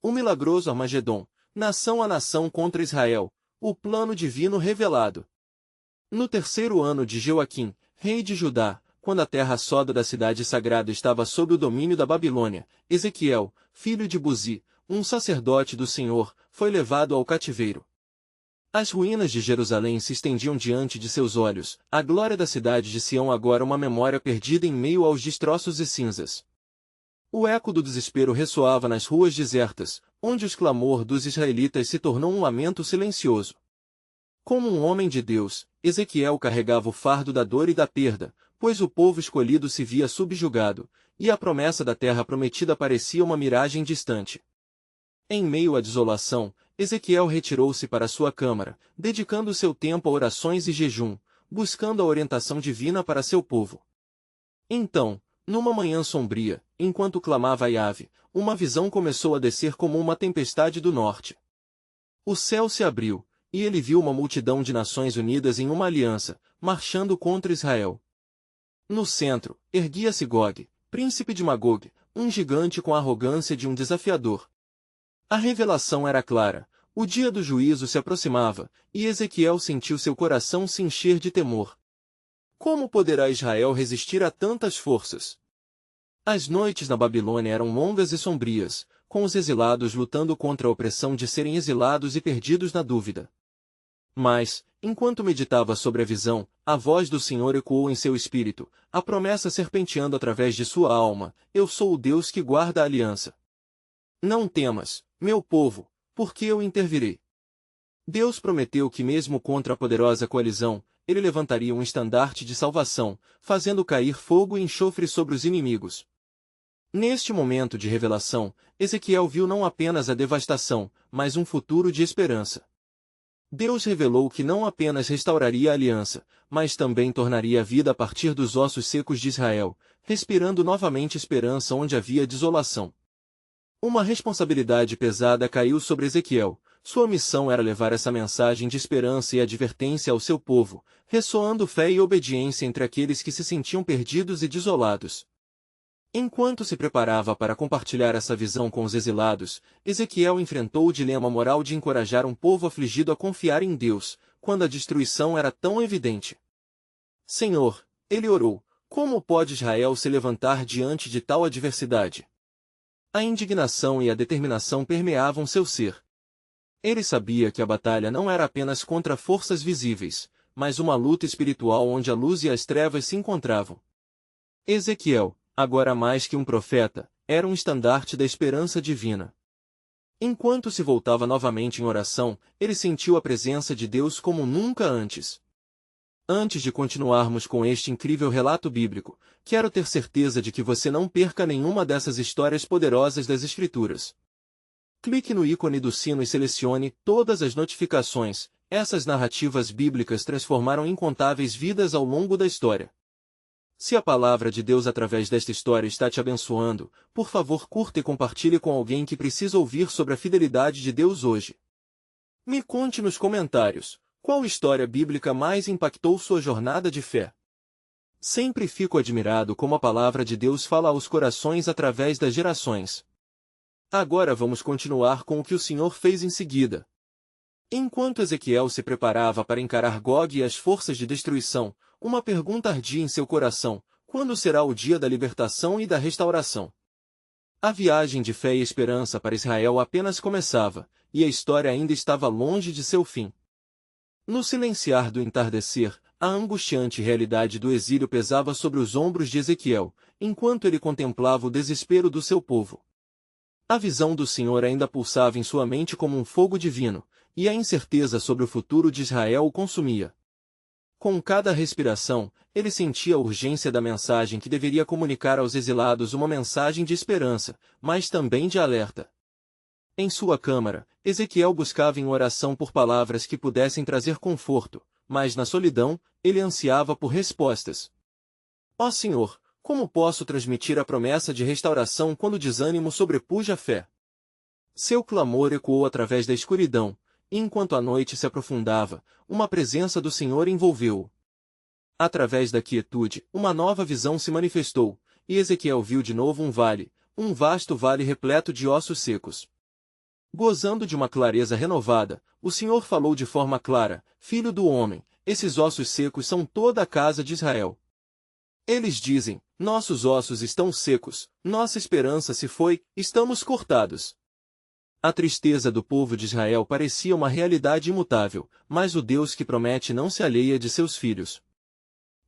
O milagroso Armagedon, nação a nação contra Israel, o plano divino revelado. No terceiro ano de Joaquim, rei de Judá, quando a terra sóda da cidade sagrada estava sob o domínio da Babilônia, Ezequiel, filho de Buzi, um sacerdote do Senhor, foi levado ao cativeiro. As ruínas de Jerusalém se estendiam diante de seus olhos, a glória da cidade de Sião agora uma memória perdida em meio aos destroços e cinzas. O eco do desespero ressoava nas ruas desertas, onde o clamor dos israelitas se tornou um lamento silencioso. Como um homem de Deus, Ezequiel carregava o fardo da dor e da perda, pois o povo escolhido se via subjugado, e a promessa da terra prometida parecia uma miragem distante. Em meio à desolação, Ezequiel retirou-se para sua câmara, dedicando seu tempo a orações e jejum, buscando a orientação divina para seu povo. Então, numa manhã sombria, enquanto clamava a Yahvé, uma visão começou a descer como uma tempestade do norte. O céu se abriu, e ele viu uma multidão de nações unidas em uma aliança, marchando contra Israel. No centro, erguia-se Gog, príncipe de Magog, um gigante com a arrogância de um desafiador. A revelação era clara, o dia do juízo se aproximava, e Ezequiel sentiu seu coração se encher de temor. Como poderá Israel resistir a tantas forças? As noites na Babilônia eram longas e sombrias, com os exilados lutando contra a opressão de serem exilados e perdidos na dúvida. Mas, enquanto meditava sobre a visão, a voz do Senhor ecoou em seu espírito, a promessa serpenteando através de sua alma: Eu sou o Deus que guarda a aliança. Não temas, meu povo, porque eu intervirei. Deus prometeu que mesmo contra a poderosa coalizão, ele levantaria um estandarte de salvação, fazendo cair fogo e enxofre sobre os inimigos. Neste momento de revelação, Ezequiel viu não apenas a devastação, mas um futuro de esperança. Deus revelou que não apenas restauraria a aliança, mas também tornaria a vida a partir dos ossos secos de Israel, respirando novamente esperança onde havia desolação. Uma responsabilidade pesada caiu sobre Ezequiel. Sua missão era levar essa mensagem de esperança e advertência ao seu povo, ressoando fé e obediência entre aqueles que se sentiam perdidos e desolados. Enquanto se preparava para compartilhar essa visão com os exilados, Ezequiel enfrentou o dilema moral de encorajar um povo afligido a confiar em Deus, quando a destruição era tão evidente. Senhor, ele orou, como pode Israel se levantar diante de tal adversidade? A indignação e a determinação permeavam seu ser. Ele sabia que a batalha não era apenas contra forças visíveis, mas uma luta espiritual onde a luz e as trevas se encontravam. Ezequiel, agora mais que um profeta, era um estandarte da esperança divina. Enquanto se voltava novamente em oração, ele sentiu a presença de Deus como nunca antes. Antes de continuarmos com este incrível relato bíblico, quero ter certeza de que você não perca nenhuma dessas histórias poderosas das Escrituras. Clique no ícone do sino e selecione todas as notificações. Essas narrativas bíblicas transformaram incontáveis vidas ao longo da história. Se a palavra de Deus através desta história está te abençoando, por favor curta e compartilhe com alguém que precisa ouvir sobre a fidelidade de Deus hoje. Me conte nos comentários, qual história bíblica mais impactou sua jornada de fé? Sempre fico admirado como a palavra de Deus fala aos corações através das gerações. Agora vamos continuar com o que o Senhor fez em seguida. Enquanto Ezequiel se preparava para encarar Gog e as forças de destruição, uma pergunta ardia em seu coração: quando será o dia da libertação e da restauração? A viagem de fé e esperança para Israel apenas começava, e a história ainda estava longe de seu fim. No silenciar do entardecer, a angustiante realidade do exílio pesava sobre os ombros de Ezequiel, enquanto ele contemplava o desespero do seu povo. A visão do Senhor ainda pulsava em sua mente como um fogo divino, e a incerteza sobre o futuro de Israel o consumia. Com cada respiração, ele sentia a urgência da mensagem que deveria comunicar aos exilados uma mensagem de esperança, mas também de alerta. Em sua câmara, Ezequiel buscava em oração por palavras que pudessem trazer conforto, mas na solidão, ele ansiava por respostas. Ó Senhor, como posso transmitir a promessa de restauração quando o desânimo sobrepuja a fé? Seu clamor ecoou através da escuridão, e enquanto a noite se aprofundava, uma presença do Senhor envolveu-o. Através da quietude, uma nova visão se manifestou, e Ezequiel viu de novo um vasto vale repleto de ossos secos. Gozando de uma clareza renovada, o Senhor falou de forma clara: Filho do homem, esses ossos secos são toda a casa de Israel. Eles dizem: nossos ossos estão secos, nossa esperança se foi, estamos cortados. A tristeza do povo de Israel parecia uma realidade imutável, mas o Deus que promete não se alheia de seus filhos.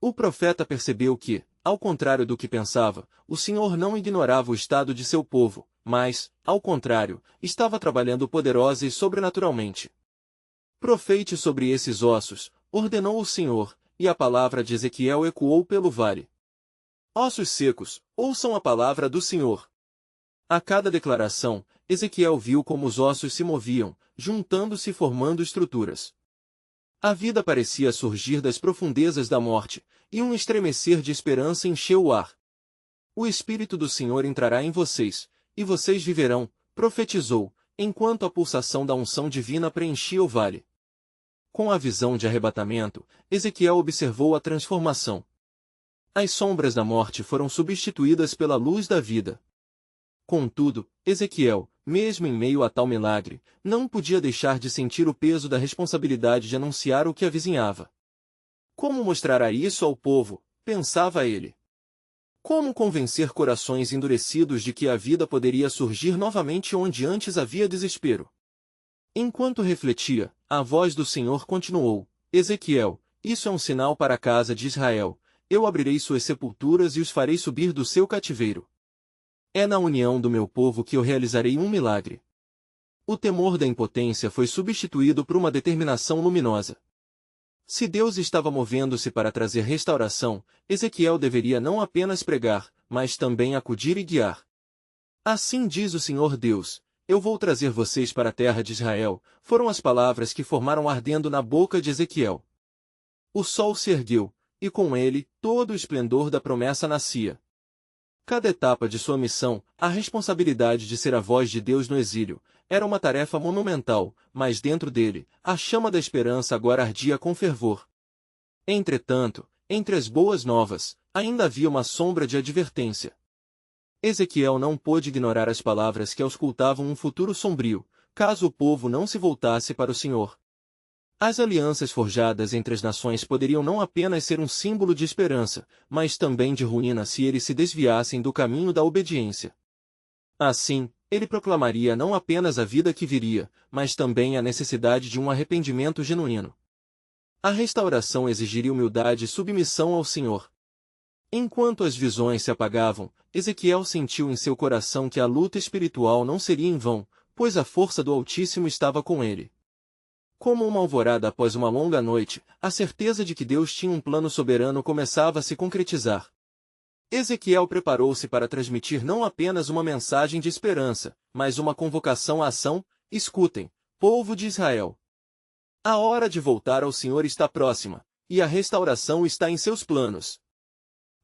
O profeta percebeu que, ao contrário do que pensava, o Senhor não ignorava o estado de seu povo, mas, ao contrário, estava trabalhando poderosa e sobrenaturalmente. Profete sobre esses ossos, ordenou o Senhor, e a palavra de Ezequiel ecoou pelo vale. Ossos secos, ouçam a palavra do Senhor. A cada declaração, Ezequiel viu como os ossos se moviam, juntando-se e formando estruturas. A vida parecia surgir das profundezas da morte, e um estremecer de esperança encheu o ar. O Espírito do Senhor entrará em vocês, e vocês viverão, profetizou, enquanto a pulsação da unção divina preenchia o vale. Com a visão de arrebatamento, Ezequiel observou a transformação. As sombras da morte foram substituídas pela luz da vida. Contudo, Ezequiel, mesmo em meio a tal milagre, não podia deixar de sentir o peso da responsabilidade de anunciar o que avizinhava. Como mostrará isso ao povo? Pensava ele. Como convencer corações endurecidos de que a vida poderia surgir novamente onde antes havia desespero? Enquanto refletia, a voz do Senhor continuou: Ezequiel, isso é um sinal para a casa de Israel. Eu abrirei suas sepulturas e os farei subir do seu cativeiro. É na união do meu povo que eu realizarei um milagre. O temor da impotência foi substituído por uma determinação luminosa. Se Deus estava movendo-se para trazer restauração, Ezequiel deveria não apenas pregar, mas também acudir e guiar. Assim diz o Senhor Deus: eu vou trazer vocês para a terra de Israel, foram as palavras que formaram ardendo na boca de Ezequiel. O sol se ergueu, e com ele, todo o esplendor da promessa nascia. Cada etapa de sua missão, a responsabilidade de ser a voz de Deus no exílio, era uma tarefa monumental, mas dentro dele, a chama da esperança agora ardia com fervor. Entretanto, entre as boas novas, ainda havia uma sombra de advertência. Ezequiel não pôde ignorar as palavras que auscultavam um futuro sombrio, caso o povo não se voltasse para o Senhor. As alianças forjadas entre as nações poderiam não apenas ser um símbolo de esperança, mas também de ruína se eles se desviassem do caminho da obediência. Assim, ele proclamaria não apenas a vida que viria, mas também a necessidade de um arrependimento genuíno. A restauração exigiria humildade e submissão ao Senhor. Enquanto as visões se apagavam, Ezequiel sentiu em seu coração que a luta espiritual não seria em vão, pois a força do Altíssimo estava com ele. Como uma alvorada após uma longa noite, a certeza de que Deus tinha um plano soberano começava a se concretizar. Ezequiel preparou-se para transmitir não apenas uma mensagem de esperança, mas uma convocação à ação: escutem, povo de Israel. A hora de voltar ao Senhor está próxima, e a restauração está em seus planos.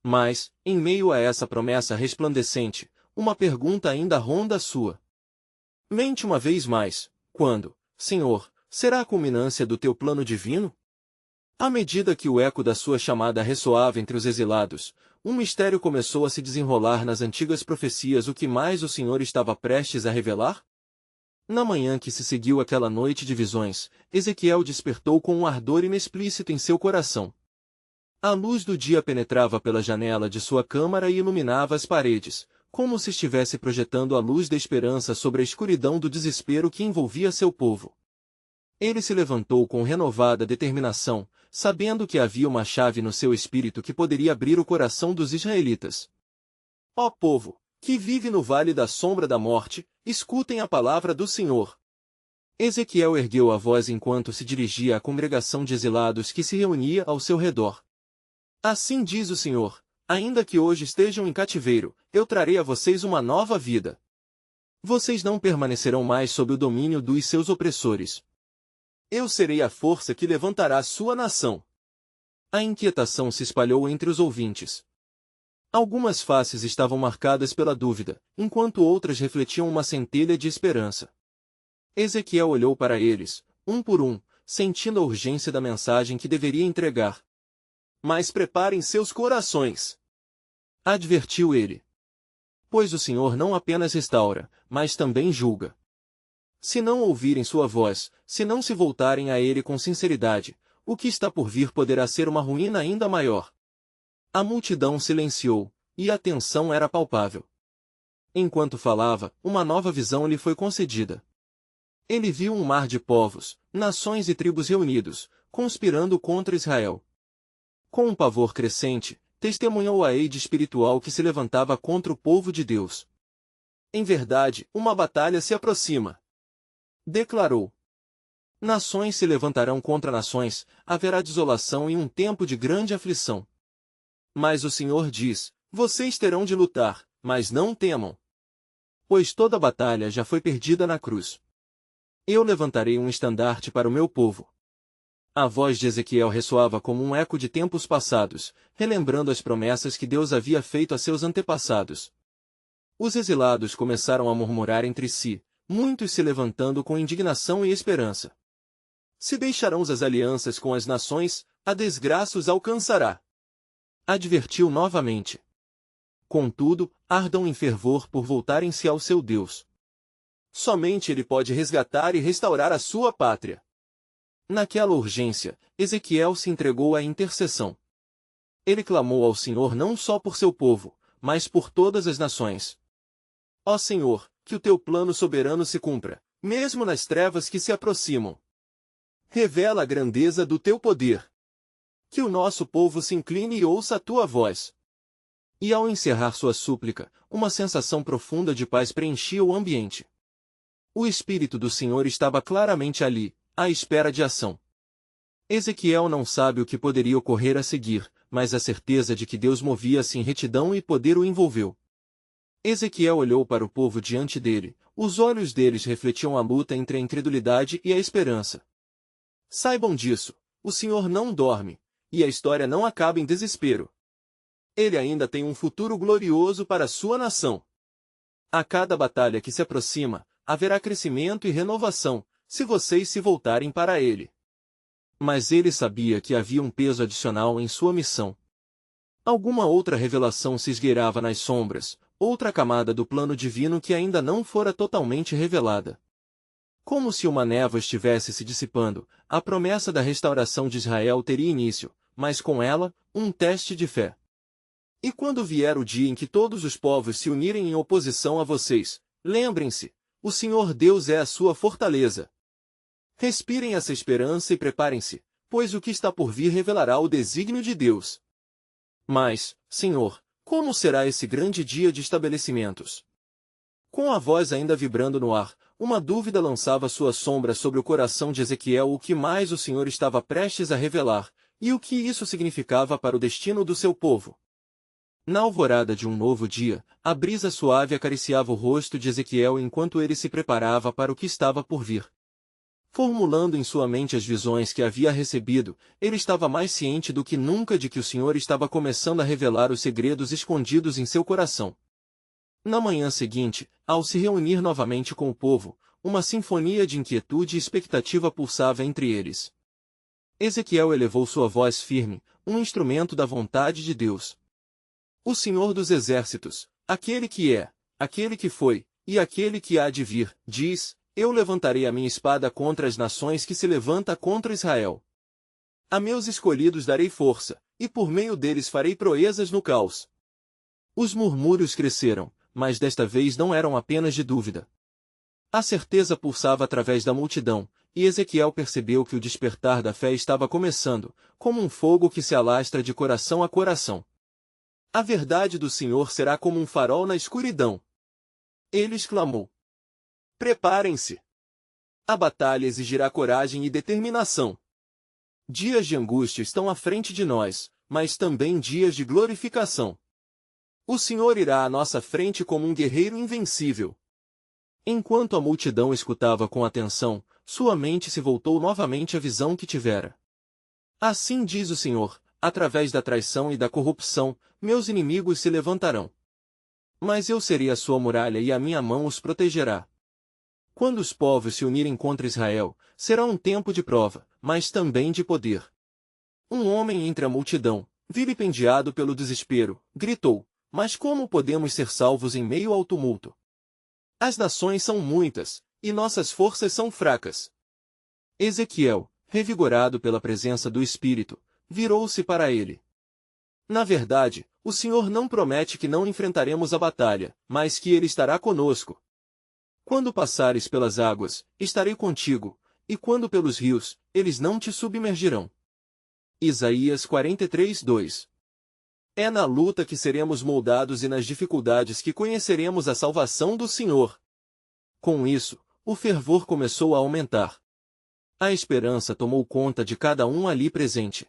Mas, em meio a essa promessa resplandecente, uma pergunta ainda ronda a sua mente uma vez mais: quando, Senhor, será a culminância do teu plano divino? À medida que o eco da sua chamada ressoava entre os exilados, um mistério começou a se desenrolar nas antigas profecias. O que mais o Senhor estava prestes a revelar? Na manhã que se seguiu aquela noite de visões, Ezequiel despertou com um ardor inexplícito em seu coração. A luz do dia penetrava pela janela de sua câmara e iluminava as paredes, como se estivesse projetando a luz da esperança sobre a escuridão do desespero que envolvia seu povo. Ele se levantou com renovada determinação, sabendo que havia uma chave no seu espírito que poderia abrir o coração dos israelitas. Ó povo, que vive no vale da sombra da morte, escutem a palavra do Senhor. Ezequiel ergueu a voz enquanto se dirigia à congregação de exilados que se reunia ao seu redor. Assim diz o Senhor: ainda que hoje estejam em cativeiro, eu trarei a vocês uma nova vida. Vocês não permanecerão mais sob o domínio dos seus opressores. Eu serei a força que levantará sua nação. A inquietação se espalhou entre os ouvintes. Algumas faces estavam marcadas pela dúvida, enquanto outras refletiam uma centelha de esperança. Ezequiel olhou para eles, um por um, sentindo a urgência da mensagem que deveria entregar. Mas preparem seus corações, advertiu ele. Pois o Senhor não apenas restaura, mas também julga. Se não ouvirem sua voz, se não se voltarem a ele com sinceridade, o que está por vir poderá ser uma ruína ainda maior. A multidão silenciou, e a tensão era palpável. Enquanto falava, uma nova visão lhe foi concedida. Ele viu um mar de povos, nações e tribos reunidos, conspirando contra Israel. Com um pavor crescente, testemunhou a aide espiritual que se levantava contra o povo de Deus. Em verdade, uma batalha se aproxima. Declarou. Nações se levantarão contra nações, haverá desolação e um tempo de grande aflição. Mas o Senhor diz, vocês terão de lutar, mas não temam. Pois toda a batalha já foi perdida na cruz. Eu levantarei um estandarte para o meu povo. A voz de Ezequiel ressoava como um eco de tempos passados, relembrando as promessas que Deus havia feito a seus antepassados. Os exilados começaram a murmurar entre si, muitos se levantando com indignação e esperança. Se deixarão as alianças com as nações, a desgraça os alcançará. Advertiu novamente. Contudo, ardam em fervor por voltarem-se ao seu Deus. Somente Ele pode resgatar e restaurar a sua pátria. Naquela urgência, Ezequiel se entregou à intercessão. Ele clamou ao Senhor não só por seu povo, mas por todas as nações. Ó Senhor, que o teu plano soberano se cumpra, mesmo nas trevas que se aproximam. Revela a grandeza do teu poder. Que o nosso povo se incline e ouça a tua voz. E ao encerrar sua súplica, uma sensação profunda de paz preenchia o ambiente. O Espírito do Senhor estava claramente ali, à espera de ação. Ezequiel não sabe o que poderia ocorrer a seguir, mas a certeza de que Deus movia-se em retidão e poder o envolveu. Ezequiel olhou para o povo diante dele, os olhos deles refletiam a luta entre a incredulidade e a esperança. Saibam disso, o Senhor não dorme, e a história não acaba em desespero. Ele ainda tem um futuro glorioso para a sua nação. A cada batalha que se aproxima, haverá crescimento e renovação, se vocês se voltarem para ele. Mas ele sabia que havia um peso adicional em sua missão. Alguma outra revelação se esgueirava nas sombras, outra camada do plano divino que ainda não fora totalmente revelada. Como se uma névoa estivesse se dissipando, a promessa da restauração de Israel teria início, mas com ela, um teste de fé. E quando vier o dia em que todos os povos se unirem em oposição a vocês, lembrem-se, o Senhor Deus é a sua fortaleza. Respirem essa esperança e preparem-se, pois o que está por vir revelará o desígnio de Deus. Mas, Senhor, como será esse grande dia de estabelecimentos? Com a voz ainda vibrando no ar, uma dúvida lançava sua sombra sobre o coração de Ezequiel: o que mais o Senhor estava prestes a revelar, e o que isso significava para o destino do seu povo. Na alvorada de um novo dia, a brisa suave acariciava o rosto de Ezequiel enquanto ele se preparava para o que estava por vir. Formulando em sua mente as visões que havia recebido, ele estava mais ciente do que nunca de que o Senhor estava começando a revelar os segredos escondidos em seu coração. Na manhã seguinte, ao se reunir novamente com o povo, uma sinfonia de inquietude e expectativa pulsava entre eles. Ezequiel elevou sua voz firme, um instrumento da vontade de Deus. O Senhor dos Exércitos, aquele que é, aquele que foi, e aquele que há de vir, diz: eu levantarei a minha espada contra as nações que se levanta contra Israel. A meus escolhidos darei força, e por meio deles farei proezas no caos. Os murmúrios cresceram, mas desta vez não eram apenas de dúvida. A certeza pulsava através da multidão, e Ezequiel percebeu que o despertar da fé estava começando, como um fogo que se alastra de coração a coração. A verdade do Senhor será como um farol na escuridão. Ele exclamou: preparem-se! A batalha exigirá coragem e determinação. Dias de angústia estão à frente de nós, mas também dias de glorificação. O Senhor irá à nossa frente como um guerreiro invencível. Enquanto a multidão escutava com atenção, sua mente se voltou novamente à visão que tivera. Assim diz o Senhor: através da traição e da corrupção, meus inimigos se levantarão. Mas eu serei a sua muralha e a minha mão os protegerá. Quando os povos se unirem contra Israel, será um tempo de prova, mas também de poder. Um homem entre a multidão, vilipendiado pelo desespero, gritou: mas como podemos ser salvos em meio ao tumulto? As nações são muitas, e nossas forças são fracas. Ezequiel, revigorado pela presença do Espírito, virou-se para ele. Na verdade, o Senhor não promete que não enfrentaremos a batalha, mas que Ele estará conosco. Quando passares pelas águas, estarei contigo, e quando pelos rios, eles não te submergirão. Isaías 43, 2. É na luta que seremos moldados e nas dificuldades que conheceremos a salvação do Senhor. Com isso, o fervor começou a aumentar. A esperança tomou conta de cada um ali presente.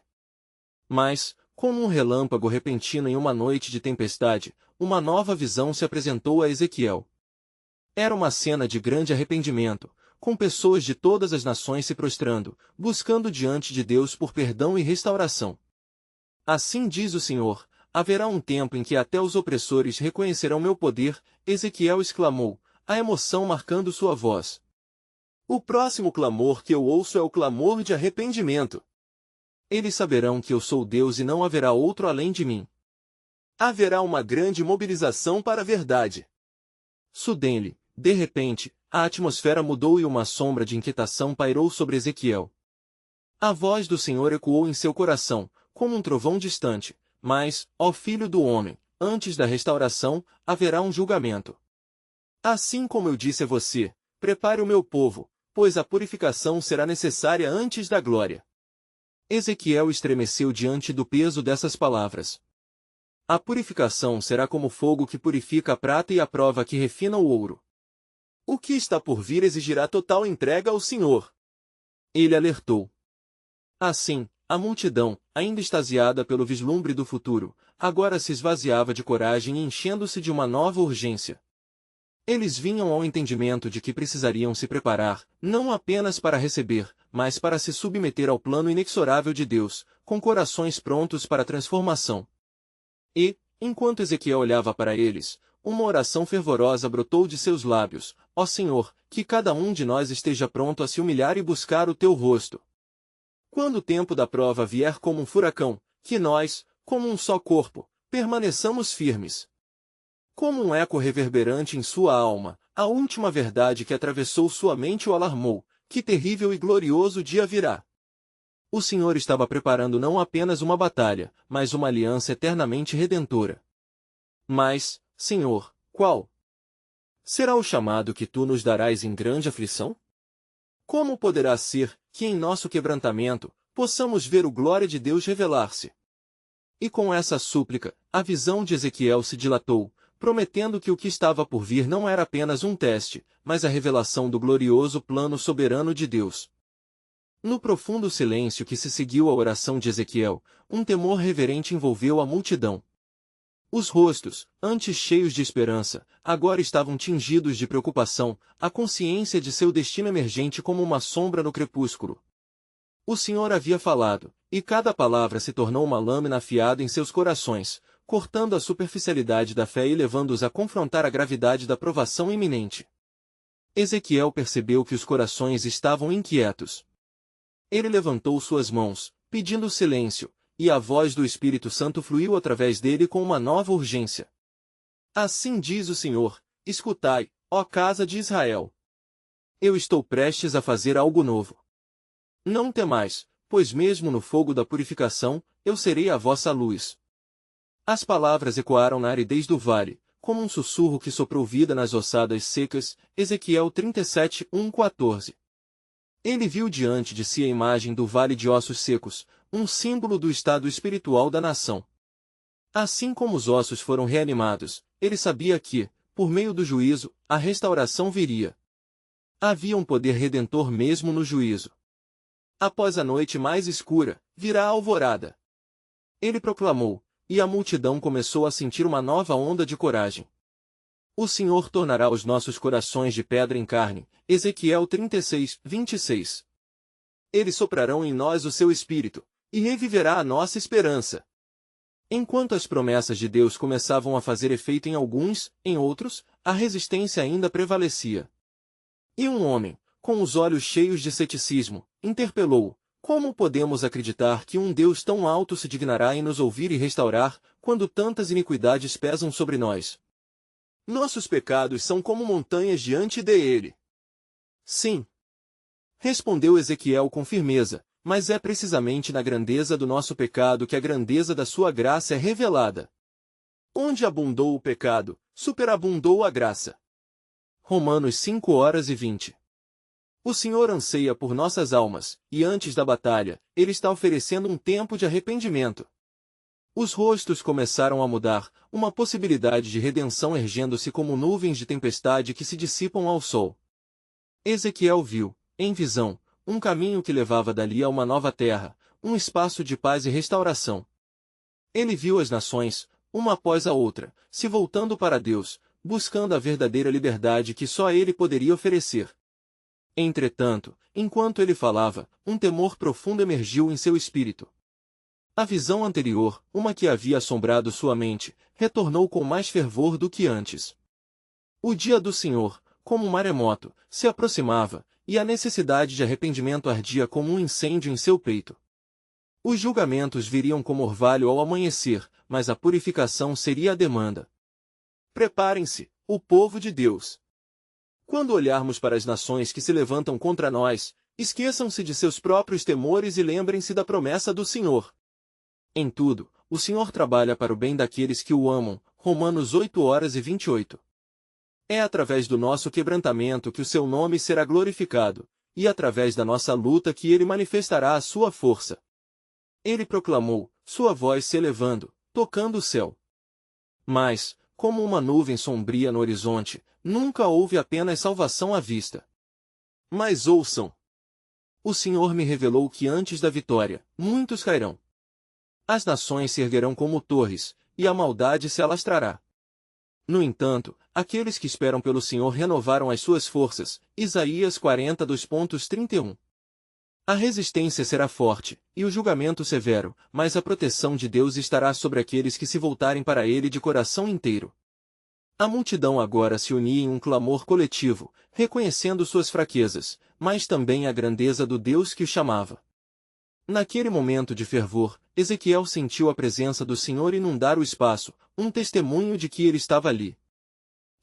Mas, como um relâmpago repentino em uma noite de tempestade, uma nova visão se apresentou a Ezequiel. Era uma cena de grande arrependimento, com pessoas de todas as nações se prostrando, buscando diante de Deus por perdão e restauração. Assim diz o Senhor, haverá um tempo em que até os opressores reconhecerão meu poder, Ezequiel exclamou, a emoção marcando sua voz. O próximo clamor que eu ouço é o clamor de arrependimento. Eles saberão que eu sou Deus e não haverá outro além de mim. Haverá uma grande mobilização para a verdade. Sudenle, de repente, a atmosfera mudou e uma sombra de inquietação pairou sobre Ezequiel. A voz do Senhor ecoou em seu coração, como um trovão distante, mas, ó filho do homem, antes da restauração, haverá um julgamento. Assim como eu disse a você, prepare o meu povo, pois a purificação será necessária antes da glória. Ezequiel estremeceu diante do peso dessas palavras. A purificação será como fogo que purifica a prata e a prova que refina o ouro. O que está por vir exigirá total entrega ao Senhor. Ele alertou. Assim, a multidão, ainda extasiada pelo vislumbre do futuro, agora se esvaziava de coragem e enchendo-se de uma nova urgência. Eles vinham ao entendimento de que precisariam se preparar, não apenas para receber, mas para se submeter ao plano inexorável de Deus, com corações prontos para a transformação. E, enquanto Ezequiel olhava para eles, uma oração fervorosa brotou de seus lábios, ó Senhor, que cada um de nós esteja pronto a se humilhar e buscar o teu rosto. Quando o tempo da prova vier como um furacão, que nós, como um só corpo, permaneçamos firmes. Como um eco reverberante em sua alma, a última verdade que atravessou sua mente o alarmou, que terrível e glorioso dia virá. O Senhor estava preparando não apenas uma batalha, mas uma aliança eternamente redentora. Mas, Senhor, qual será o chamado que tu nos darás em grande aflição? Como poderá ser que em nosso quebrantamento possamos ver o glória de Deus revelar-se? E com essa súplica, a visão de Ezequiel se dilatou, prometendo que o que estava por vir não era apenas um teste, mas a revelação do glorioso plano soberano de Deus. No profundo silêncio que se seguiu à oração de Ezequiel, um temor reverente envolveu a multidão. Os rostos, antes cheios de esperança, agora estavam tingidos de preocupação, a consciência de seu destino emergente como uma sombra no crepúsculo. O Senhor havia falado, e cada palavra se tornou uma lâmina afiada em seus corações, cortando a superficialidade da fé e levando-os a confrontar a gravidade da provação iminente. Ezequiel percebeu que os corações estavam inquietos. Ele levantou suas mãos, pedindo silêncio, e a voz do Espírito Santo fluiu através dele com uma nova urgência. Assim diz o Senhor, escutai, ó casa de Israel. Eu estou prestes a fazer algo novo. Não temais, pois mesmo no fogo da purificação, eu serei a vossa luz. As palavras ecoaram na aridez do vale, como um sussurro que soprou vida nas ossadas secas, Ezequiel 37, 1-14. Ele viu diante de si a imagem do vale de ossos secos, um símbolo do estado espiritual da nação. Assim como os ossos foram reanimados, ele sabia que, por meio do juízo, a restauração viria. Havia um poder redentor mesmo no juízo. Após a noite mais escura, virá a alvorada. Ele proclamou, e a multidão começou a sentir uma nova onda de coragem. O Senhor tornará os nossos corações de pedra em carne, Ezequiel 36, 26. Eles soprarão em nós o seu espírito, e reviverá a nossa esperança. Enquanto as promessas de Deus começavam a fazer efeito em alguns, em outros, a resistência ainda prevalecia. E um homem, com os olhos cheios de ceticismo, interpelou: como podemos acreditar que um Deus tão alto se dignará em nos ouvir e restaurar, quando tantas iniquidades pesam sobre nós? Nossos pecados são como montanhas diante de Ele. Sim. Respondeu Ezequiel com firmeza, mas é precisamente na grandeza do nosso pecado que a grandeza da sua graça é revelada. Onde abundou o pecado, superabundou a graça. Romanos 5:20. O Senhor anseia por nossas almas, e antes da batalha, Ele está oferecendo um tempo de arrependimento. Os rostos começaram a mudar, uma possibilidade de redenção erguendo-se como nuvens de tempestade que se dissipam ao sol. Ezequiel viu, em visão, um caminho que levava dali a uma nova terra, um espaço de paz e restauração. Ele viu as nações, uma após a outra, se voltando para Deus, buscando a verdadeira liberdade que só Ele poderia oferecer. Entretanto, enquanto ele falava, um temor profundo emergiu em seu espírito. A visão anterior, uma que havia assombrado sua mente, retornou com mais fervor do que antes. O dia do Senhor, como um maremoto, se aproximava, e a necessidade de arrependimento ardia como um incêndio em seu peito. Os julgamentos viriam como orvalho ao amanhecer, mas a purificação seria a demanda. Preparem-se, o povo de Deus. Quando olharmos para as nações que se levantam contra nós, esqueçam-se de seus próprios temores e lembrem-se da promessa do Senhor. Em tudo, o Senhor trabalha para o bem daqueles que o amam. Romanos 8:28. É através do nosso quebrantamento que o seu nome será glorificado, e através da nossa luta que ele manifestará a sua força. Ele proclamou, sua voz se elevando, tocando o céu. Mas, como uma nuvem sombria no horizonte, nunca houve apenas salvação à vista. Mas ouçam! O Senhor me revelou que antes da vitória, muitos cairão. As nações se erguerão como torres, e a maldade se alastrará. No entanto, aqueles que esperam pelo Senhor renovaram as suas forças. Isaías 40:31. A resistência será forte, e o julgamento severo, mas a proteção de Deus estará sobre aqueles que se voltarem para Ele de coração inteiro. A multidão agora se unia em um clamor coletivo, reconhecendo suas fraquezas, mas também a grandeza do Deus que o chamava. Naquele momento de fervor, Ezequiel sentiu a presença do Senhor inundar o espaço, um testemunho de que ele estava ali.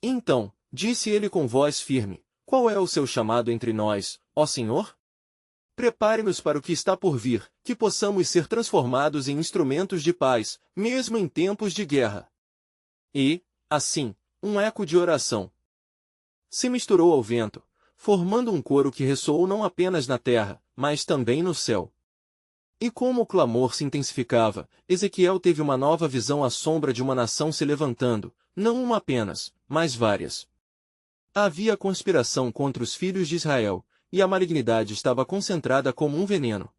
Então, disse ele com voz firme, qual é o seu chamado entre nós, ó Senhor? Prepare-nos para o que está por vir, que possamos ser transformados em instrumentos de paz, mesmo em tempos de guerra. E, assim, um eco de oração se misturou ao vento, formando um coro que ressoou não apenas na terra, mas também no céu. E como o clamor se intensificava, Ezequiel teve uma nova visão à sombra de uma nação se levantando, não uma apenas, mas várias. Havia conspiração contra os filhos de Israel, e a malignidade estava concentrada como um veneno.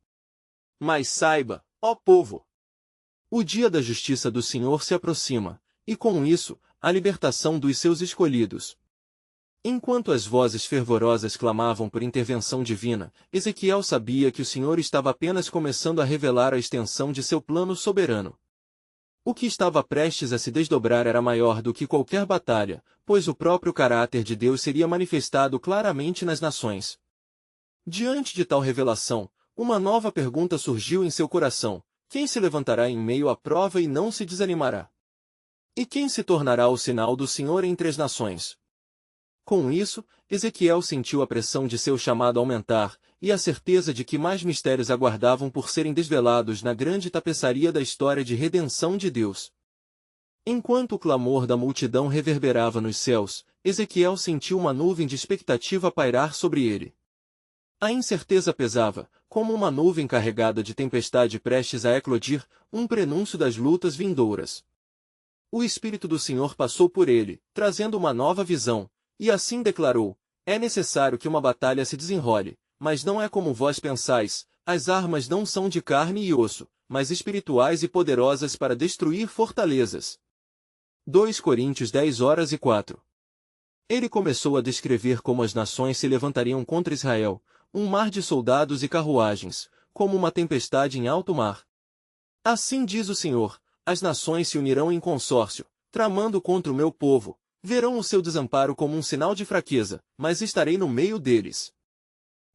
Mas saiba, ó povo! O dia da justiça do Senhor se aproxima, e com isso, a libertação dos seus escolhidos. Enquanto as vozes fervorosas clamavam por intervenção divina, Ezequiel sabia que o Senhor estava apenas começando a revelar a extensão de seu plano soberano. O que estava prestes a se desdobrar era maior do que qualquer batalha, pois o próprio caráter de Deus seria manifestado claramente nas nações. Diante de tal revelação, uma nova pergunta surgiu em seu coração: quem se levantará em meio à prova e não se desanimará? E quem se tornará o sinal do Senhor entre as nações? Com isso, Ezequiel sentiu a pressão de seu chamado aumentar, e a certeza de que mais mistérios aguardavam por serem desvelados na grande tapeçaria da história de redenção de Deus. Enquanto o clamor da multidão reverberava nos céus, Ezequiel sentiu uma nuvem de expectativa pairar sobre ele. A incerteza pesava, como uma nuvem carregada de tempestade prestes a eclodir, um prenúncio das lutas vindouras. O Espírito do Senhor passou por ele, trazendo uma nova visão, e assim declarou: é necessário que uma batalha se desenrole, mas não é como vós pensais, as armas não são de carne e osso, mas espirituais e poderosas para destruir fortalezas. 2 Coríntios 10:04. Ele começou a descrever como as nações se levantariam contra Israel, um mar de soldados e carruagens, como uma tempestade em alto mar. Assim diz o Senhor: as nações se unirão em consórcio, tramando contra o meu povo. Verão o seu desamparo como um sinal de fraqueza, mas estarei no meio deles.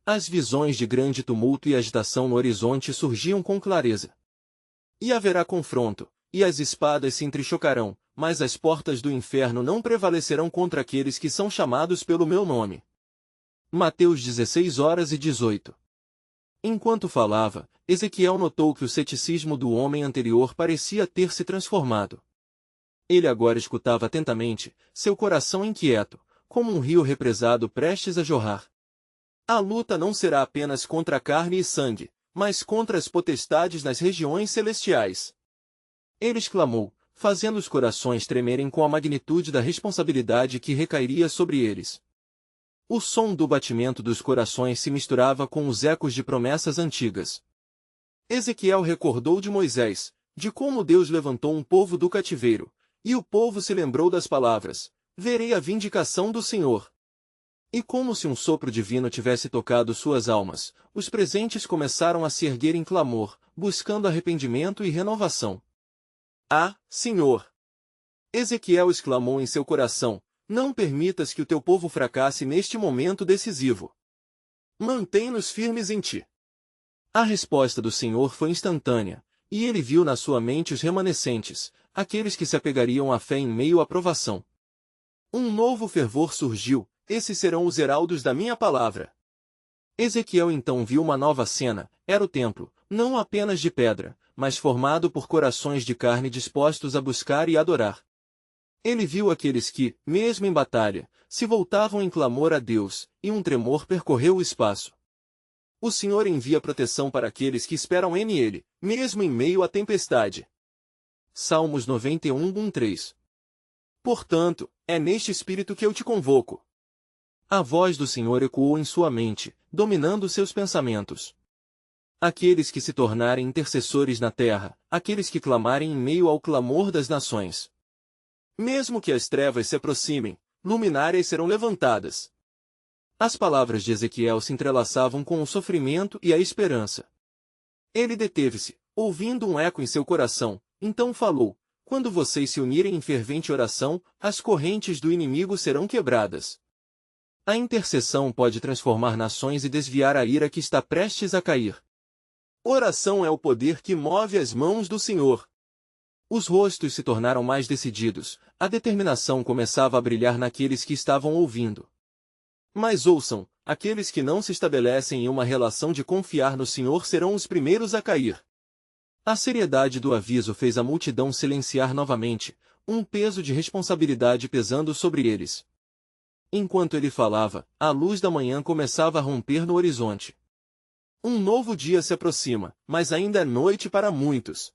As visões de grande tumulto e agitação no horizonte surgiam com clareza. E haverá confronto, e as espadas se entrechocarão, mas as portas do inferno não prevalecerão contra aqueles que são chamados pelo meu nome. Mateus 16:18. Enquanto falava, Ezequiel notou que o ceticismo do homem anterior parecia ter se transformado. Ele agora escutava atentamente, seu coração inquieto, como um rio represado prestes a jorrar. A luta não será apenas contra carne e sangue, mas contra as potestades nas regiões celestiais. Ele exclamou, fazendo os corações tremerem com a magnitude da responsabilidade que recairia sobre eles. O som do batimento dos corações se misturava com os ecos de promessas antigas. Ezequiel recordou de Moisés, de como Deus levantou um povo do cativeiro, e o povo se lembrou das palavras: verei a vindicação do Senhor. E como se um sopro divino tivesse tocado suas almas, os presentes começaram a se erguer em clamor, buscando arrependimento e renovação. Ah, Senhor! Ezequiel exclamou em seu coração: não permitas que o teu povo fracasse neste momento decisivo. Mantém-nos firmes em ti. A resposta do Senhor foi instantânea, e ele viu na sua mente os remanescentes, aqueles que se apegariam à fé em meio à provação. Um novo fervor surgiu: esses serão os heraldos da minha palavra. Ezequiel então viu uma nova cena: era o templo, não apenas de pedra, mas formado por corações de carne dispostos a buscar e adorar. Ele viu aqueles que, mesmo em batalha, se voltavam em clamor a Deus, e um tremor percorreu o espaço. O Senhor envia proteção para aqueles que esperam nele, mesmo em meio à tempestade. Salmos 91:3. Portanto, é neste espírito que eu te convoco. A voz do Senhor ecoou em sua mente, dominando seus pensamentos. Aqueles que se tornarem intercessores na terra, aqueles que clamarem em meio ao clamor das nações. Mesmo que as trevas se aproximem, luminárias serão levantadas. As palavras de Ezequiel se entrelaçavam com o sofrimento e a esperança. Ele deteve-se, ouvindo um eco em seu coração, então falou: quando vocês se unirem em fervente oração, as correntes do inimigo serão quebradas. A intercessão pode transformar nações e desviar a ira que está prestes a cair. Oração é o poder que move as mãos do Senhor. Os rostos se tornaram mais decididos, a determinação começava a brilhar naqueles que estavam ouvindo. Mas ouçam, aqueles que não se estabelecem em uma relação de confiar no Senhor serão os primeiros a cair. A seriedade do aviso fez a multidão silenciar novamente, um peso de responsabilidade pesando sobre eles. Enquanto ele falava, a luz da manhã começava a romper no horizonte. Um novo dia se aproxima, mas ainda é noite para muitos.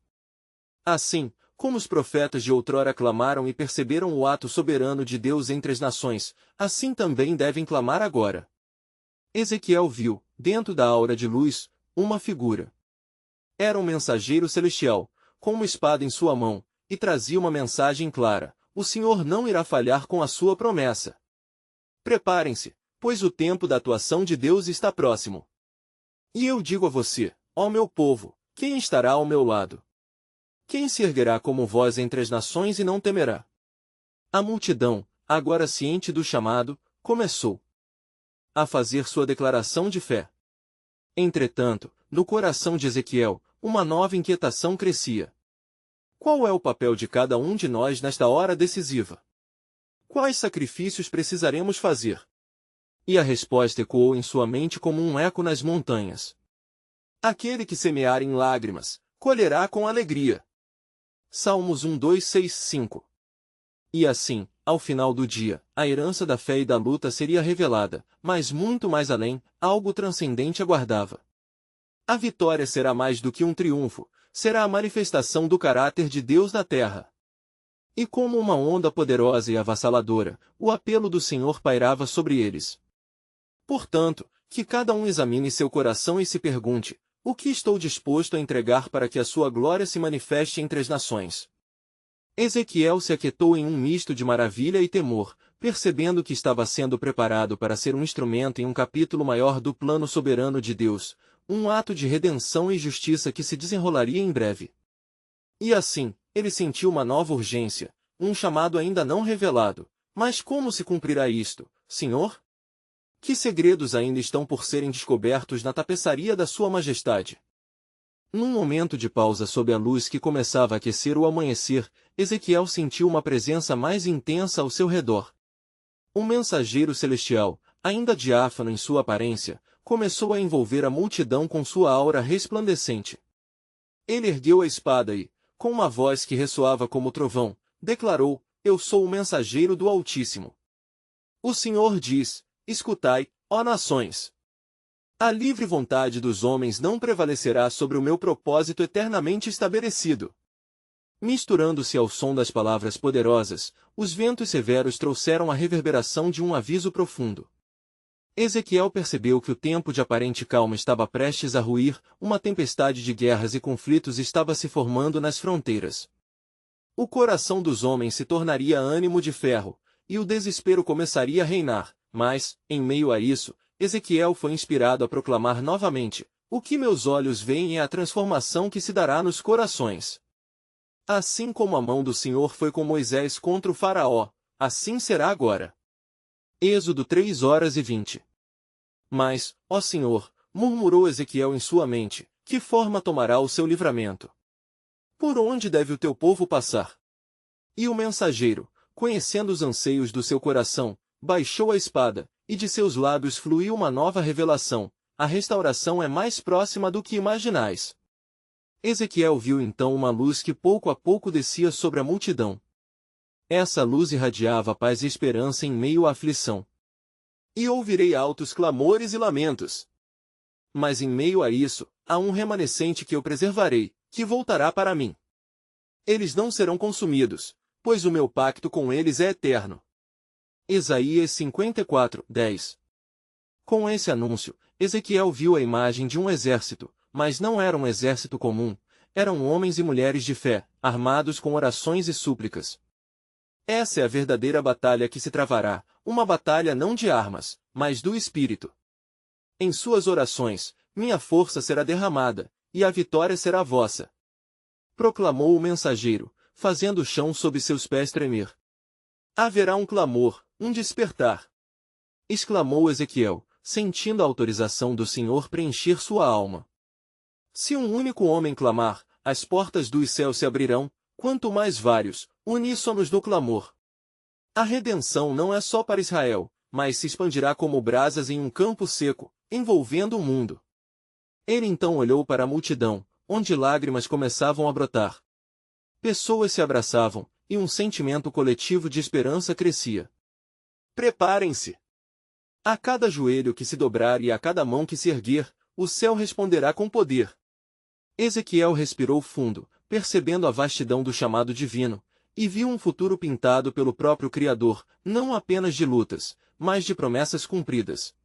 Assim, como os profetas de outrora clamaram e perceberam o ato soberano de Deus entre as nações, assim também devem clamar agora. Ezequiel viu, dentro da aura de luz, uma figura. Era um mensageiro celestial, com uma espada em sua mão, e trazia uma mensagem clara: o Senhor não irá falhar com a sua promessa. Preparem-se, pois o tempo da atuação de Deus está próximo. E eu digo a você, ó meu povo, quem estará ao meu lado? Quem se erguerá como voz entre as nações e não temerá? A multidão, agora ciente do chamado, começou a fazer sua declaração de fé. Entretanto, no coração de Ezequiel, uma nova inquietação crescia. Qual é o papel de cada um de nós nesta hora decisiva? Quais sacrifícios precisaremos fazer? E a resposta ecoou em sua mente como um eco nas montanhas. Aquele que semear em lágrimas, colherá com alegria. Salmos 1:2-6-5. E assim, ao final do dia, a herança da fé e da luta seria revelada, mas muito mais além, algo transcendente aguardava. A vitória será mais do que um triunfo, será a manifestação do caráter de Deus na terra. E como uma onda poderosa e avassaladora, o apelo do Senhor pairava sobre eles. Portanto, que cada um examine seu coração e se pergunte: o que estou disposto a entregar para que a sua glória se manifeste entre as nações? Ezequiel se aquietou em um misto de maravilha e temor, percebendo que estava sendo preparado para ser um instrumento em um capítulo maior do plano soberano de Deus, um ato de redenção e justiça que se desenrolaria em breve. E assim, ele sentiu uma nova urgência, um chamado ainda não revelado. Mas como se cumprirá isto, Senhor? Que segredos ainda estão por serem descobertos na tapeçaria da Sua Majestade? Num momento de pausa sob a luz que começava a aquecer o amanhecer, Ezequiel sentiu uma presença mais intensa ao seu redor. Um mensageiro celestial, ainda diáfano em sua aparência, começou a envolver a multidão com sua aura resplandecente. Ele ergueu a espada e, com uma voz que ressoava como trovão, declarou: Eu sou o mensageiro do Altíssimo. O Senhor diz: Escutai, ó nações! A livre vontade dos homens não prevalecerá sobre o meu propósito eternamente estabelecido. Misturando-se ao som das palavras poderosas, os ventos severos trouxeram a reverberação de um aviso profundo. Ezequiel percebeu que o tempo de aparente calma estava prestes a ruir, uma tempestade de guerras e conflitos estava se formando nas fronteiras. O coração dos homens se tornaria ânimo de ferro, e o desespero começaria a reinar, mas, em meio a isso, Ezequiel foi inspirado a proclamar novamente: O que meus olhos veem é a transformação que se dará nos corações. Assim como a mão do Senhor foi com Moisés contra o faraó, assim será agora. Êxodo 3:20. Mas, ó Senhor, murmurou Ezequiel em sua mente, que forma tomará o seu livramento? Por onde deve o teu povo passar? E o mensageiro, conhecendo os anseios do seu coração, baixou a espada, e de seus lábios fluiu uma nova revelação: a restauração é mais próxima do que imaginais. Ezequiel viu então uma luz que pouco a pouco descia sobre a multidão. Essa luz irradiava paz e esperança em meio à aflição. E ouvirei altos clamores e lamentos. Mas em meio a isso, há um remanescente que eu preservarei, que voltará para mim. Eles não serão consumidos, pois o meu pacto com eles é eterno. Isaías 54:10. Com esse anúncio, Ezequiel viu a imagem de um exército, mas não era um exército comum, eram homens e mulheres de fé, armados com orações e súplicas. Essa é a verdadeira batalha que se travará, uma batalha não de armas, mas do Espírito. Em suas orações, minha força será derramada, e a vitória será vossa. Proclamou o mensageiro, fazendo o chão sob seus pés tremer. Haverá um clamor, um despertar. Exclamou Ezequiel, sentindo a autorização do Senhor preencher sua alma. Se um único homem clamar, as portas dos céus se abrirão, quanto mais vários, uníssonos no clamor. A redenção não é só para Israel, mas se expandirá como brasas em um campo seco, envolvendo o mundo. Ele então olhou para a multidão, onde lágrimas começavam a brotar. Pessoas se abraçavam, e um sentimento coletivo de esperança crescia. Preparem-se! A cada joelho que se dobrar e a cada mão que se erguer, o céu responderá com poder. Ezequiel respirou fundo, percebendo a vastidão do chamado divino, e viu um futuro pintado pelo próprio Criador, não apenas de lutas, mas de promessas cumpridas.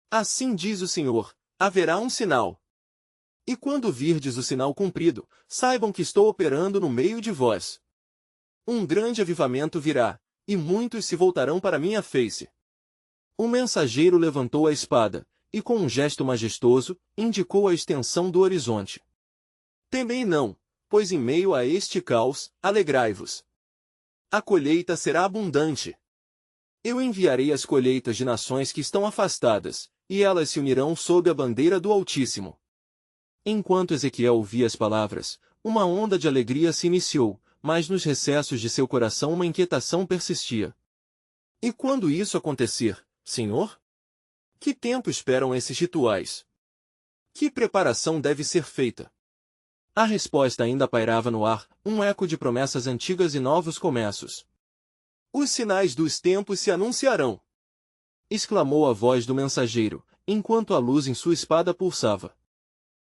Assim diz o Senhor: haverá um sinal. E quando virdes o sinal cumprido, saibam que estou operando no meio de vós. Um grande avivamento virá, e muitos se voltarão para minha face. O mensageiro levantou a espada, e com um gesto majestoso, indicou a extensão do horizonte. Temei não, pois em meio a este caos, alegrai-vos. A colheita será abundante. Eu enviarei as colheitas de nações que estão afastadas, e elas se unirão sob a bandeira do Altíssimo. Enquanto Ezequiel ouvia as palavras, uma onda de alegria se iniciou, mas nos recessos de seu coração uma inquietação persistia. E quando isso acontecer, Senhor? Que tempo esperam esses rituais? Que preparação deve ser feita? A resposta ainda pairava no ar, um eco de promessas antigas e novos começos. Os sinais dos tempos se anunciarão! Exclamou a voz do mensageiro, enquanto a luz em sua espada pulsava.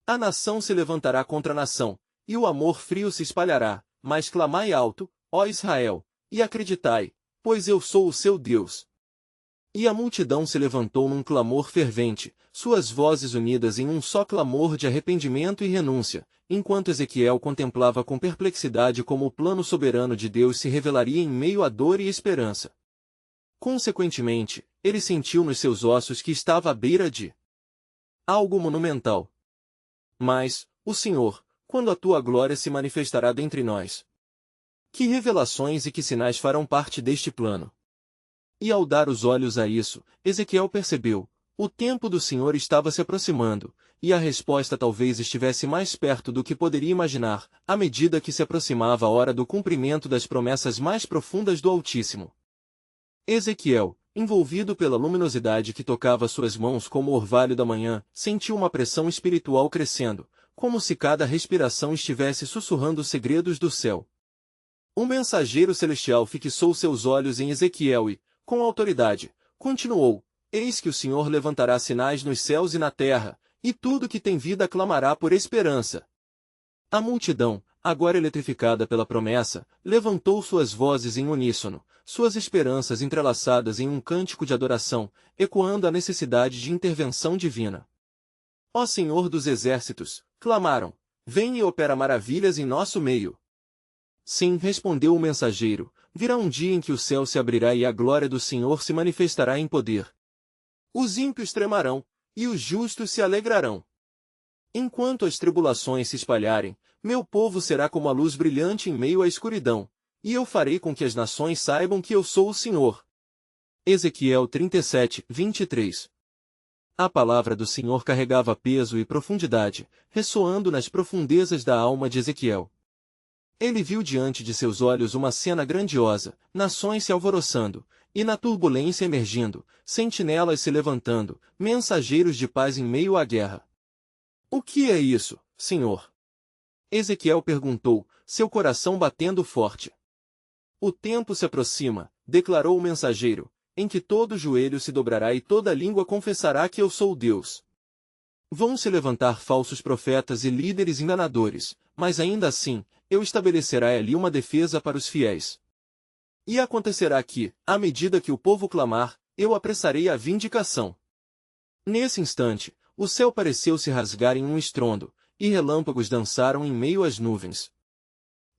A nação se levantará contra a nação, e o amor frio se espalhará, mas clamai alto, ó Israel, e acreditai, pois eu sou o seu Deus. E a multidão se levantou num clamor fervente, suas vozes unidas em um só clamor de arrependimento e renúncia, enquanto Ezequiel contemplava com perplexidade como o plano soberano de Deus se revelaria em meio à dor e esperança. Consequentemente, ele sentiu nos seus ossos que estava à beira de algo monumental. Mas, o Senhor, quando a tua glória se manifestará dentre nós? Que revelações e que sinais farão parte deste plano? E ao dar os olhos a isso, Ezequiel percebeu, o tempo do Senhor estava se aproximando, e a resposta talvez estivesse mais perto do que poderia imaginar, à medida que se aproximava a hora do cumprimento das promessas mais profundas do Altíssimo. Ezequiel, envolvido pela luminosidade que tocava suas mãos como o orvalho da manhã, sentiu uma pressão espiritual crescendo, como se cada respiração estivesse sussurrando os segredos do céu. Um mensageiro celestial fixou seus olhos em Ezequiel e, com autoridade, continuou: Eis que o Senhor levantará sinais nos céus e na terra, e tudo que tem vida clamará por esperança. A multidão, agora eletrificada pela promessa, levantou suas vozes em uníssono, suas esperanças entrelaçadas em um cântico de adoração, ecoando a necessidade de intervenção divina. Ó Senhor dos exércitos, clamaram, vem e opera maravilhas em nosso meio. Sim, respondeu o mensageiro, virá um dia em que o céu se abrirá e a glória do Senhor se manifestará em poder. Os ímpios tremarão, e os justos se alegrarão. Enquanto as tribulações se espalharem, meu povo será como a luz brilhante em meio à escuridão, e eu farei com que as nações saibam que eu sou o Senhor. Ezequiel 37, 23. A palavra do Senhor carregava peso e profundidade, ressoando nas profundezas da alma de Ezequiel. Ele viu diante de seus olhos uma cena grandiosa, nações se alvoroçando, e na turbulência emergindo, sentinelas se levantando, mensageiros de paz em meio à guerra. O que é isso, Senhor? Ezequiel perguntou, seu coração batendo forte. O tempo se aproxima, declarou o mensageiro, em que todo joelho se dobrará e toda língua confessará que eu sou Deus. Vão se levantar falsos profetas e líderes enganadores, mas ainda assim, eu estabelecerei ali uma defesa para os fiéis. E acontecerá que, à medida que o povo clamar, eu apressarei a vindicação. Nesse instante, o céu pareceu se rasgar em um estrondo, e relâmpagos dançaram em meio às nuvens.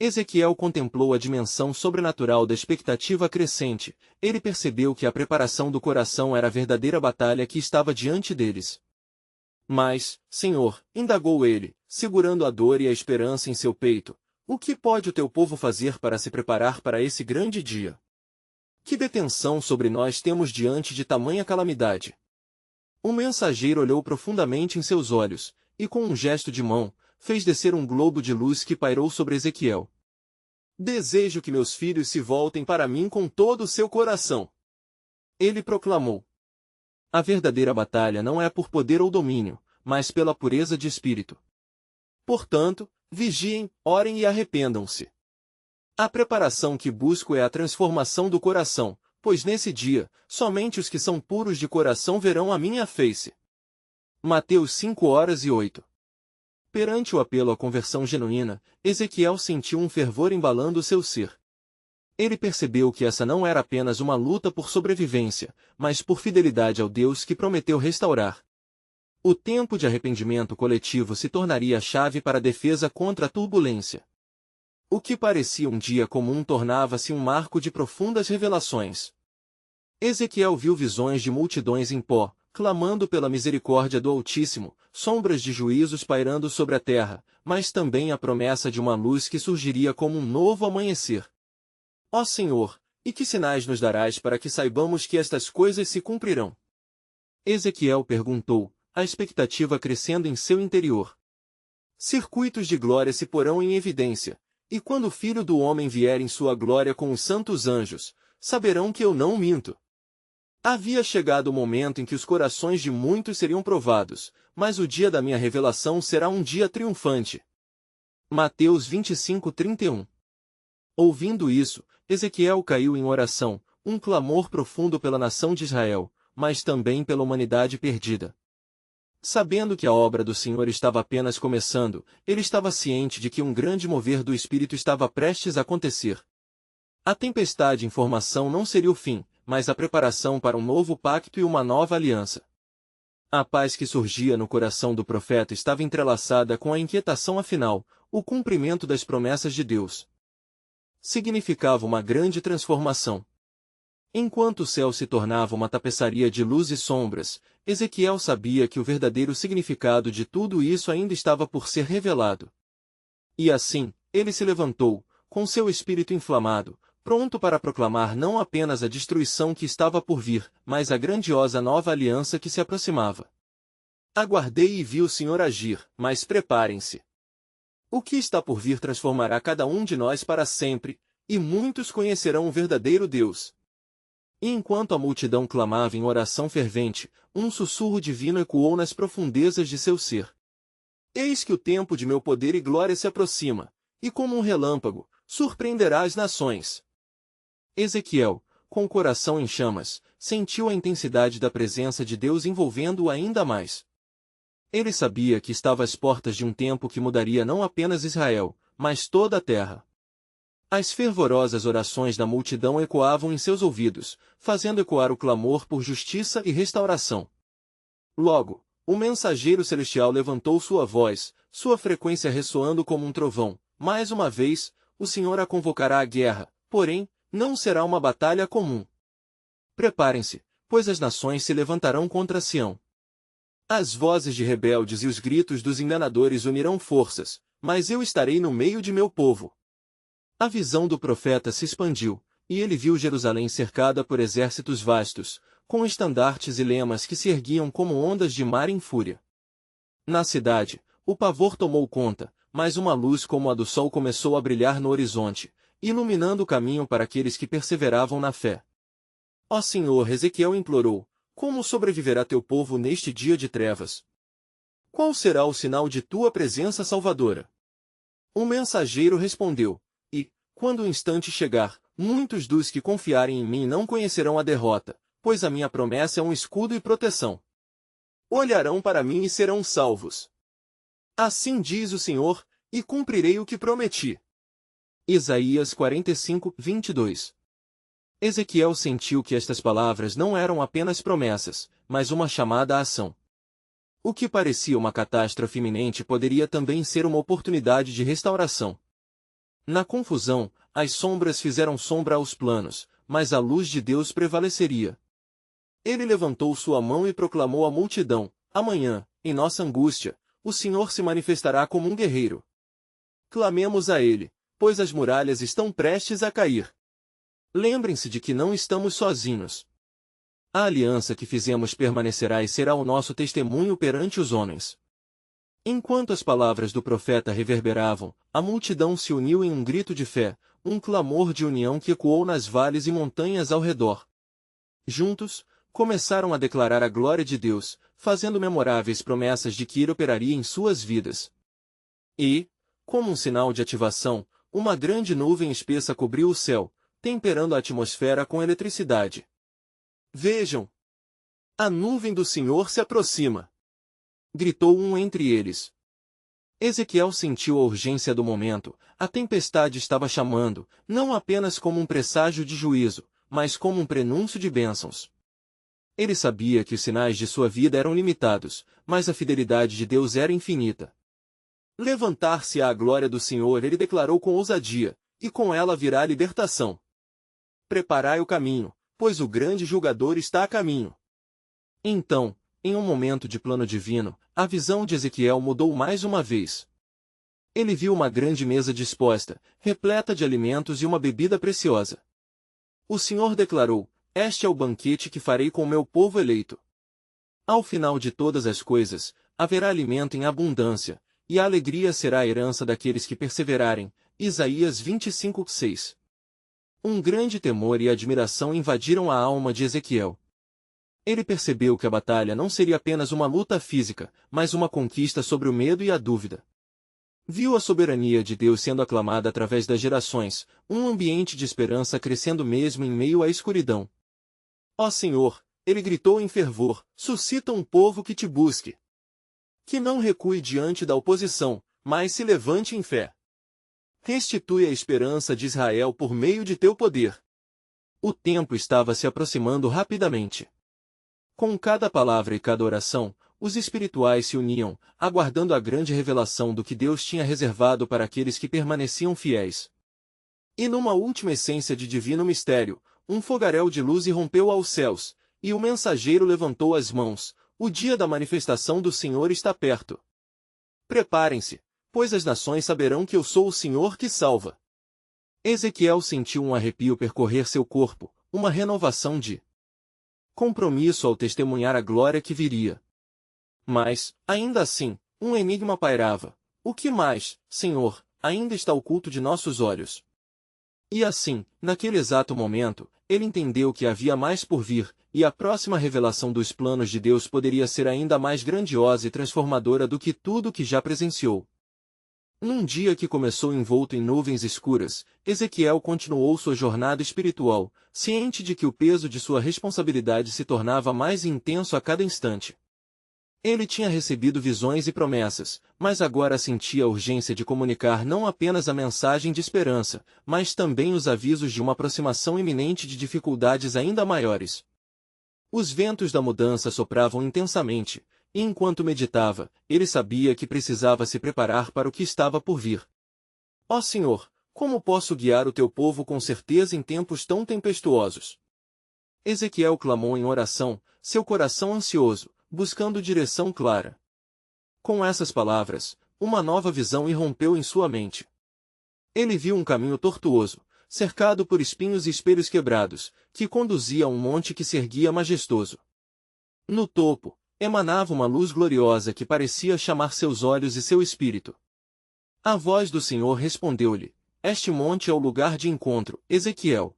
Ezequiel contemplou a dimensão sobrenatural da expectativa crescente, ele percebeu que a preparação do coração era a verdadeira batalha que estava diante deles. Mas, Senhor, indagou ele, segurando a dor e a esperança em seu peito, o que pode o teu povo fazer para se preparar para esse grande dia? Que detenção sobre nós temos diante de tamanha calamidade? O mensageiro olhou profundamente em seus olhos, e com um gesto de mão, fez descer um globo de luz que pairou sobre Ezequiel. Desejo que meus filhos se voltem para mim com todo o seu coração. Ele proclamou. A verdadeira batalha não é por poder ou domínio, mas pela pureza de espírito. Portanto, vigiem, orem e arrependam-se. A preparação que busco é a transformação do coração, pois nesse dia, somente os que são puros de coração verão a minha face. Mateus 5:08. Perante o apelo à conversão genuína, Ezequiel sentiu um fervor embalando seu ser. Ele percebeu que essa não era apenas uma luta por sobrevivência, mas por fidelidade ao Deus que prometeu restaurar. O tempo de arrependimento coletivo se tornaria a chave para a defesa contra a turbulência. O que parecia um dia comum tornava-se um marco de profundas revelações. Ezequiel viu visões de multidões em pó, clamando pela misericórdia do Altíssimo, sombras de juízos pairando sobre a terra, mas também a promessa de uma luz que surgiria como um novo amanhecer. Ó Senhor, e que sinais nos darás para que saibamos que estas coisas se cumprirão? Ezequiel perguntou, a expectativa crescendo em seu interior. Circuitos de glória se porão em evidência, e quando o Filho do Homem vier em sua glória com os santos anjos, saberão que eu não minto. Havia chegado o momento em que os corações de muitos seriam provados, mas o dia da minha revelação será um dia triunfante. Mateus 25:31. Ouvindo isso, Ezequiel caiu em oração, um clamor profundo pela nação de Israel, mas também pela humanidade perdida. Sabendo que a obra do Senhor estava apenas começando, ele estava ciente de que um grande mover do Espírito estava prestes a acontecer. A tempestade em formação não seria o fim, mas a preparação para um novo pacto e uma nova aliança. A paz que surgia no coração do profeta estava entrelaçada com a inquietação afinal, o cumprimento das promessas de Deus. Significava uma grande transformação. Enquanto o céu se tornava uma tapeçaria de luz e sombras, Ezequiel sabia que o verdadeiro significado de tudo isso ainda estava por ser revelado. E assim, ele se levantou, com seu espírito inflamado, pronto para proclamar não apenas a destruição que estava por vir, mas a grandiosa nova aliança que se aproximava. Aguardei e vi o Senhor agir, mas preparem-se. O que está por vir transformará cada um de nós para sempre, e muitos conhecerão o verdadeiro Deus. E enquanto a multidão clamava em oração fervente, um sussurro divino ecoou nas profundezas de seu ser. Eis que o tempo de meu poder e glória se aproxima, e como um relâmpago, surpreenderá as nações. Ezequiel, com o coração em chamas, sentiu a intensidade da presença de Deus envolvendo-o ainda mais. Ele sabia que estava às portas de um tempo que mudaria não apenas Israel, mas toda a terra. As fervorosas orações da multidão ecoavam em seus ouvidos, fazendo ecoar o clamor por justiça e restauração. Logo, o mensageiro celestial levantou sua voz, sua frequência ressoando como um trovão. Mais uma vez, o Senhor a convocará à guerra, porém, não será uma batalha comum. Preparem-se, pois as nações se levantarão contra Sião. As vozes de rebeldes e os gritos dos enganadores unirão forças, mas eu estarei no meio de meu povo. A visão do profeta se expandiu, e ele viu Jerusalém cercada por exércitos vastos, com estandartes e lemas que se erguiam como ondas de mar em fúria. Na cidade, o pavor tomou conta, mas uma luz como a do sol começou a brilhar no horizonte, iluminando o caminho para aqueles que perseveravam na fé. Ó Senhor, Ezequiel implorou, como sobreviverá teu povo neste dia de trevas? Qual será o sinal de tua presença salvadora? O mensageiro respondeu, quando o instante chegar, muitos dos que confiarem em mim não conhecerão a derrota, pois a minha promessa é um escudo e proteção. Olharão para mim e serão salvos. Assim diz o Senhor, e cumprirei o que prometi. Isaías 45, 22. Ezequiel sentiu que estas palavras não eram apenas promessas, mas uma chamada à ação. O que parecia uma catástrofe iminente poderia também ser uma oportunidade de restauração. Na confusão, as sombras fizeram sombra aos planos, mas a luz de Deus prevaleceria. Ele levantou sua mão e proclamou à multidão, amanhã, em nossa angústia, o Senhor se manifestará como um guerreiro. Clamemos a Ele, pois as muralhas estão prestes a cair. Lembrem-se de que não estamos sozinhos. A aliança que fizemos permanecerá e será o nosso testemunho perante os homens. Enquanto as palavras do profeta reverberavam, a multidão se uniu em um grito de fé, um clamor de união que ecoou nas vales e montanhas ao redor. Juntos, começaram a declarar a glória de Deus, fazendo memoráveis promessas de que ele operaria em suas vidas. E, como um sinal de ativação, uma grande nuvem espessa cobriu o céu, temperando a atmosfera com eletricidade. Vejam! A nuvem do Senhor se aproxima! Gritou um entre eles. Ezequiel sentiu a urgência do momento, a tempestade estava chamando, não apenas como um presságio de juízo, mas como um prenúncio de bênçãos. Ele sabia que os sinais de sua vida eram limitados, mas a fidelidade de Deus era infinita. Levantar-se-á a glória do Senhor, ele declarou com ousadia, e com ela virá a libertação. Preparai o caminho, pois o grande julgador está a caminho. Então, em um momento de plano divino, a visão de Ezequiel mudou mais uma vez. Ele viu uma grande mesa disposta, repleta de alimentos e uma bebida preciosa. O Senhor declarou, este é o banquete que farei com o meu povo eleito. Ao final de todas as coisas, haverá alimento em abundância, e a alegria será a herança daqueles que perseverarem. Isaías 25, 6. Um grande temor e admiração invadiram a alma de Ezequiel. Ele percebeu que a batalha não seria apenas uma luta física, mas uma conquista sobre o medo e a dúvida. Viu a soberania de Deus sendo aclamada através das gerações, um ambiente de esperança crescendo mesmo em meio à escuridão. Ó Senhor, ele gritou em fervor, suscita um povo que te busque. Que não recue diante da oposição, mas se levante em fé. Restitui a esperança de Israel por meio de teu poder. O tempo estava se aproximando rapidamente. Com cada palavra e cada oração, os espirituais se uniam, aguardando a grande revelação do que Deus tinha reservado para aqueles que permaneciam fiéis. E numa última essência de divino mistério, um fogaréu de luz irrompeu aos céus, e o mensageiro levantou as mãos, o dia da manifestação do Senhor está perto. Preparem-se, pois as nações saberão que eu sou o Senhor que salva. Ezequiel sentiu um arrepio percorrer seu corpo, uma renovação de compromisso ao testemunhar a glória que viria. Mas, ainda assim, um enigma pairava. O que mais, Senhor, ainda está oculto de nossos olhos? E assim, naquele exato momento, ele entendeu que havia mais por vir, e a próxima revelação dos planos de Deus poderia ser ainda mais grandiosa e transformadora do que tudo que já presenciou. Num dia que começou envolto em nuvens escuras, Ezequiel continuou sua jornada espiritual, ciente de que o peso de sua responsabilidade se tornava mais intenso a cada instante. Ele tinha recebido visões e promessas, mas agora sentia a urgência de comunicar não apenas a mensagem de esperança, mas também os avisos de uma aproximação iminente de dificuldades ainda maiores. Os ventos da mudança sopravam intensamente, e enquanto meditava, ele sabia que precisava se preparar para o que estava por vir. Ó Senhor, como posso guiar o teu povo com certeza em tempos tão tempestuosos? Ezequiel clamou em oração, seu coração ansioso, buscando direção clara. Com essas palavras, uma nova visão irrompeu em sua mente. Ele viu um caminho tortuoso, cercado por espinhos e espelhos quebrados, que conduzia a um monte que se erguia majestoso. No topo, emanava uma luz gloriosa que parecia chamar seus olhos e seu espírito. A voz do Senhor respondeu-lhe: Este monte é o lugar de encontro, Ezequiel.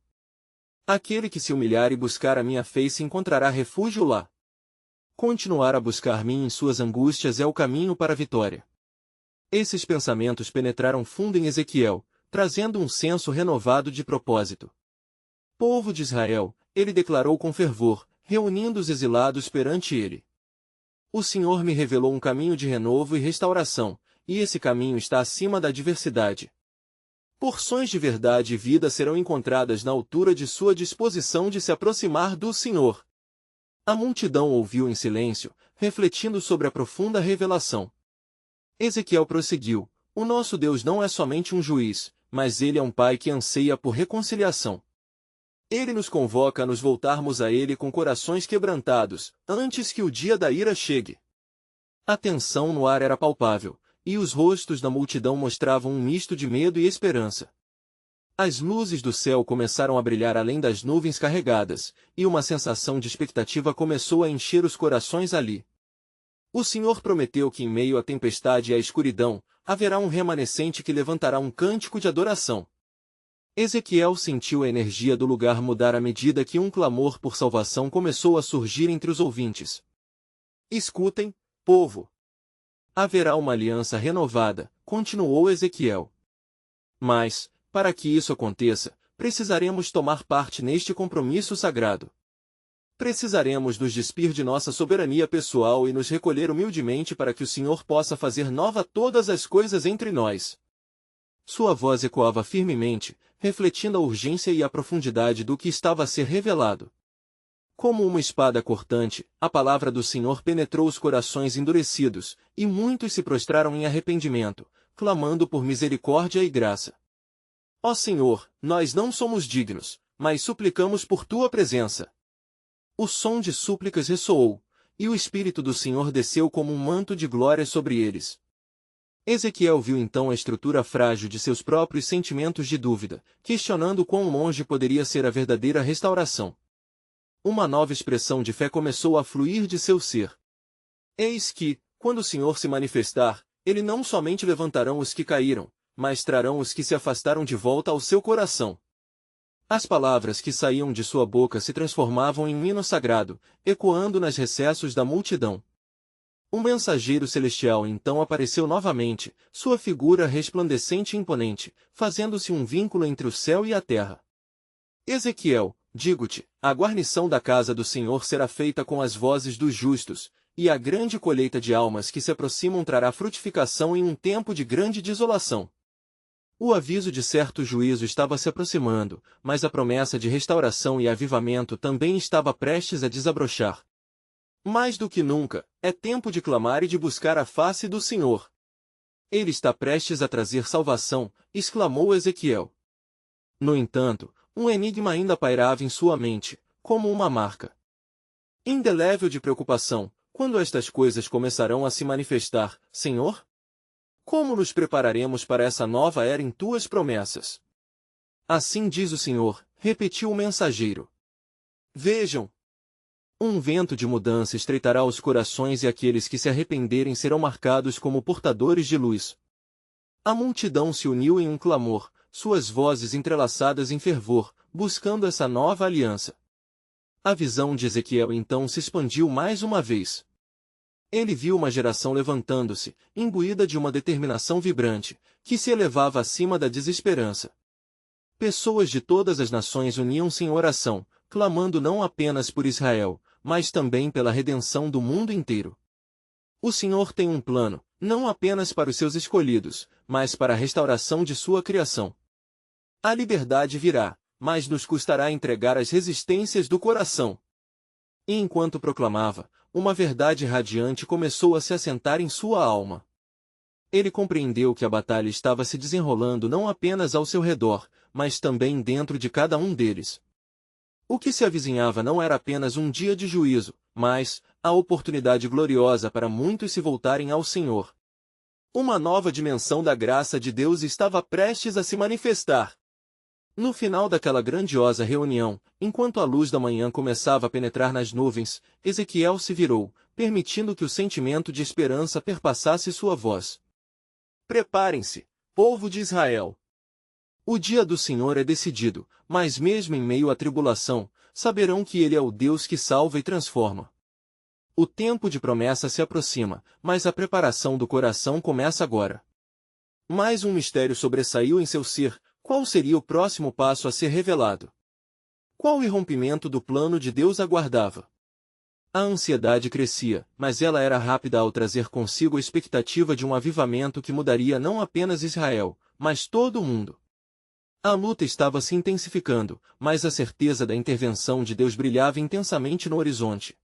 Aquele que se humilhar e buscar a minha face encontrará refúgio lá. Continuar a buscar-me em suas angústias é o caminho para a vitória. Esses pensamentos penetraram fundo em Ezequiel, trazendo um senso renovado de propósito. Povo de Israel, ele declarou com fervor, reunindo os exilados perante ele. O Senhor me revelou um caminho de renovo e restauração, e esse caminho está acima da adversidade. Porções de verdade e vida serão encontradas na altura de sua disposição de se aproximar do Senhor. A multidão ouviu em silêncio, refletindo sobre a profunda revelação. Ezequiel prosseguiu: O nosso Deus não é somente um juiz, mas ele é um pai que anseia por reconciliação. Ele nos convoca a nos voltarmos a ele com corações quebrantados, antes que o dia da ira chegue. A tensão no ar era palpável, e os rostos da multidão mostravam um misto de medo e esperança. As luzes do céu começaram a brilhar além das nuvens carregadas, e uma sensação de expectativa começou a encher os corações ali. O Senhor prometeu que em meio à tempestade e à escuridão, haverá um remanescente que levantará um cântico de adoração. Ezequiel sentiu a energia do lugar mudar à medida que um clamor por salvação começou a surgir entre os ouvintes. Escutem, povo! Haverá uma aliança renovada, continuou Ezequiel. Mas, para que isso aconteça, precisaremos tomar parte neste compromisso sagrado. Precisaremos nos despir de nossa soberania pessoal e nos recolher humildemente para que o Senhor possa fazer nova todas as coisas entre nós. Sua voz ecoava firmemente, refletindo a urgência e a profundidade do que estava a ser revelado. Como uma espada cortante, a palavra do Senhor penetrou os corações endurecidos, e muitos se prostraram em arrependimento, clamando por misericórdia e graça. Ó Senhor, nós não somos dignos, mas suplicamos por tua presença. O som de súplicas ressoou, e o Espírito do Senhor desceu como um manto de glória sobre eles. Ezequiel viu então a estrutura frágil de seus próprios sentimentos de dúvida, questionando quão longe poderia ser a verdadeira restauração. Uma nova expressão de fé começou a fluir de seu ser. Eis que, quando o Senhor se manifestar, ele não somente levantarão os que caíram, mas trarão os que se afastaram de volta ao seu coração. As palavras que saíam de sua boca se transformavam em um hino sagrado, ecoando nas recessos da multidão. Um mensageiro celestial então apareceu novamente, sua figura resplandecente e imponente, fazendo-se um vínculo entre o céu e a terra. Ezequiel, digo-te, a guarnição da casa do Senhor será feita com as vozes dos justos, e a grande colheita de almas que se aproximam trará frutificação em um tempo de grande desolação. O aviso de certo juízo estava se aproximando, mas a promessa de restauração e avivamento também estava prestes a desabrochar. Mais do que nunca, é tempo de clamar e de buscar a face do Senhor. Ele está prestes a trazer salvação, exclamou Ezequiel. No entanto, um enigma ainda pairava em sua mente, como uma marca indelével de preocupação. Quando estas coisas começarão a se manifestar, Senhor? Como nos prepararemos para essa nova era em tuas promessas? Assim diz o Senhor, repetiu o mensageiro. Vejam! Um vento de mudança estreitará os corações e aqueles que se arrependerem serão marcados como portadores de luz. A multidão se uniu em um clamor, suas vozes entrelaçadas em fervor, buscando essa nova aliança. A visão de Ezequiel então se expandiu mais uma vez. Ele viu uma geração levantando-se, imbuída de uma determinação vibrante, que se elevava acima da desesperança. Pessoas de todas as nações uniam-se em oração, clamando não apenas por Israel, mas também pela redenção do mundo inteiro. O Senhor tem um plano, não apenas para os seus escolhidos, mas para a restauração de sua criação. A liberdade virá, mas nos custará entregar as resistências do coração. E enquanto proclamava, uma verdade radiante começou a se assentar em sua alma. Ele compreendeu que a batalha estava se desenrolando não apenas ao seu redor, mas também dentro de cada um deles. O que se avizinhava não era apenas um dia de juízo, mas a oportunidade gloriosa para muitos se voltarem ao Senhor. Uma nova dimensão da graça de Deus estava prestes a se manifestar. No final daquela grandiosa reunião, enquanto a luz da manhã começava a penetrar nas nuvens, Ezequiel se virou, permitindo que o sentimento de esperança perpassasse sua voz. Preparem-se, povo de Israel! O dia do Senhor é decidido, mas mesmo em meio à tribulação, saberão que Ele é o Deus que salva e transforma. O tempo de promessa se aproxima, mas a preparação do coração começa agora. Mais um mistério sobressaiu em seu ser. Qual seria o próximo passo a ser revelado? Qual irrompimento do plano de Deus aguardava? A ansiedade crescia, mas ela era rápida ao trazer consigo a expectativa de um avivamento que mudaria não apenas Israel, mas todo o mundo. A luta estava se intensificando, mas a certeza da intervenção de Deus brilhava intensamente no horizonte.